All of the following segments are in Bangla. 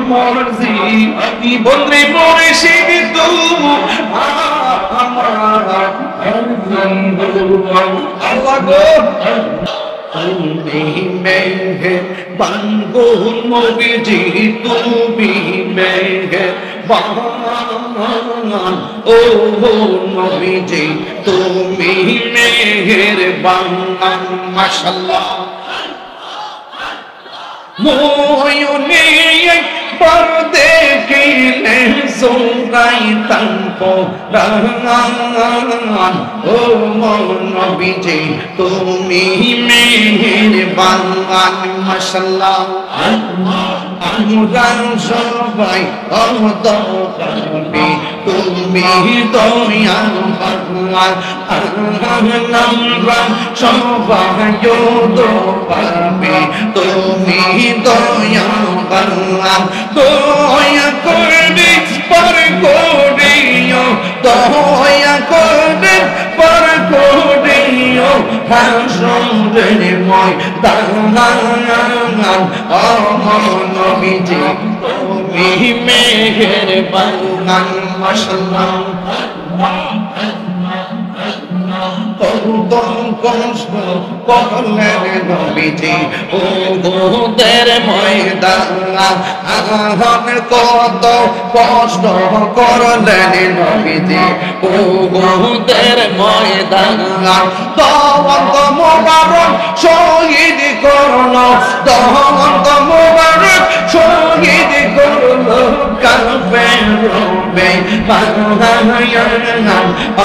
মর্জি বন্ধে মুর্শিদ আমার আল্লাহ গো তুমি মেহেরবান গো নবীজি তুমি মেহেরবান ও নবীজি তুমি মেহেরবান মাশাআল্লাহ মোয়নে একবার দেখিলে জোড়াইতাম পরাণ ও নবীজি তুমি মেহেরবান মাশাআল্লাহ আমরা সবাই অদরকারি তুমি দয়াল ভগবান আমরা সবাই অদরকারি তুমি দয়াল ভগবান দয়া করে পার করিও দয়া করে পার করিও হাসরের ময়দান নবীজি তুমি মেহেরবান মাশাআল্লাহ কত কষ্ট করলেন নবীজি উহুদের ময়দান কত কষ্ট করলেন নবীজি উহুদের ময়দান দওয়াত মোবারক শহীদ করলো দওয়াত মোবারক শহীদ করলো কাফের রবে বানায়ান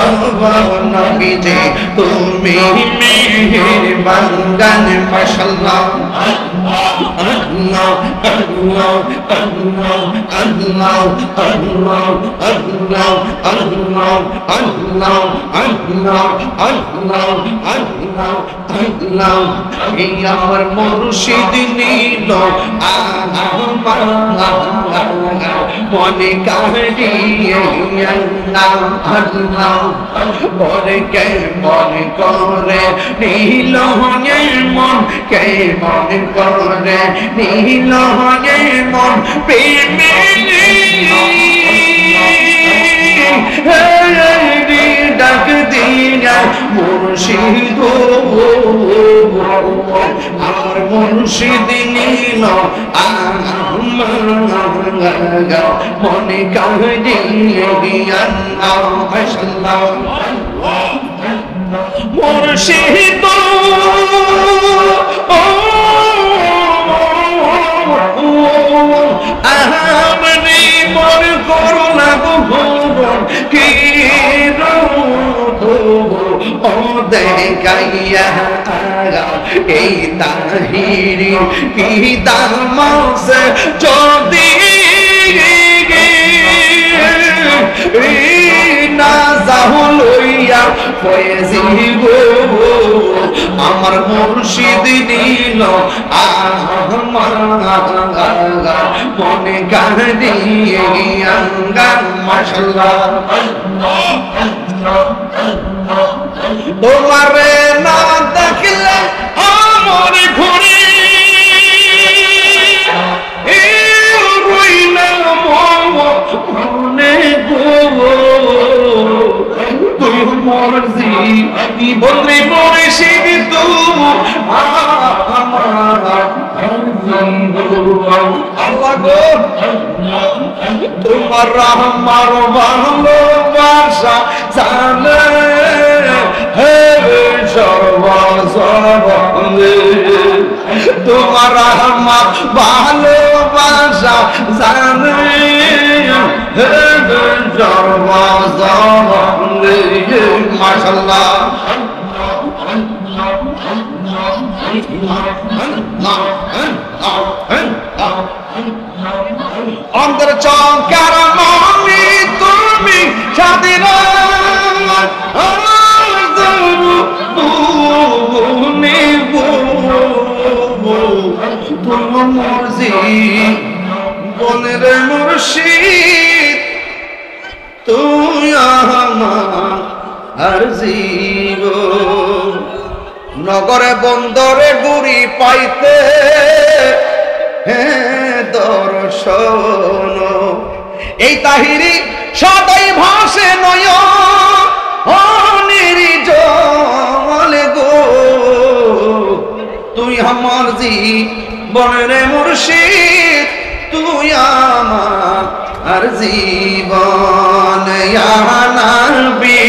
আল্লাহ নবীজি তুমি মেহেরবান মাশাআল্লাহ আল্লাহ আল্লাহ আল্লাহ আল্লাহ আল্লাহ আল্লাহ আল্লাহ আল্লাহ আল্লাহ আল্লাহ আল্লাহ আল্লাহ এই আমার মুর্শিদ নীল মনে কাহিয়ে আল্লাহ আল্লাহ মনে কে মনে করে নীল মন কে মনে করে নীল মন প্রেমে ডাক দিয়া মুর্শিদ আমার মুর্শিদ নীল মনে কাহিয়ে মাশাআল্লাহ মুর্শিদ আহামনি মন করুণা ভুবন কি ও দেখাইয়া এই তাহিরি কি দামসে যদি না যাহলইয়া ফয়েজি গো আমার মুর্শিদ নীল আমার মনে কাহিয়ে গান মাশাআল্লাহ তোমারে না দেখলে আমার ঘুরে মনে গো তুই মর্জি বললে মুর্শিদ আল্লাহ গো তোমার আমার ভালোবাসা জানে হে সর্বজনে তোমার আমার ভালোবাসা জানে হে সর্বজনে মাশাআল্লাহ অন্তর চৌকার মনি তুমি স্বাধীন তোমার মর্জি বনের মুর্শিদ তুই আমার আর জীব নগরে বন্দরে গুড়ি পাইতে দর্শ শোনো এই তাহিরি সদাই ভাসে নয়নের জলে গো তুই আমার জীবনের মুর্শিদ তুই আমার জীবন ইয়া নবী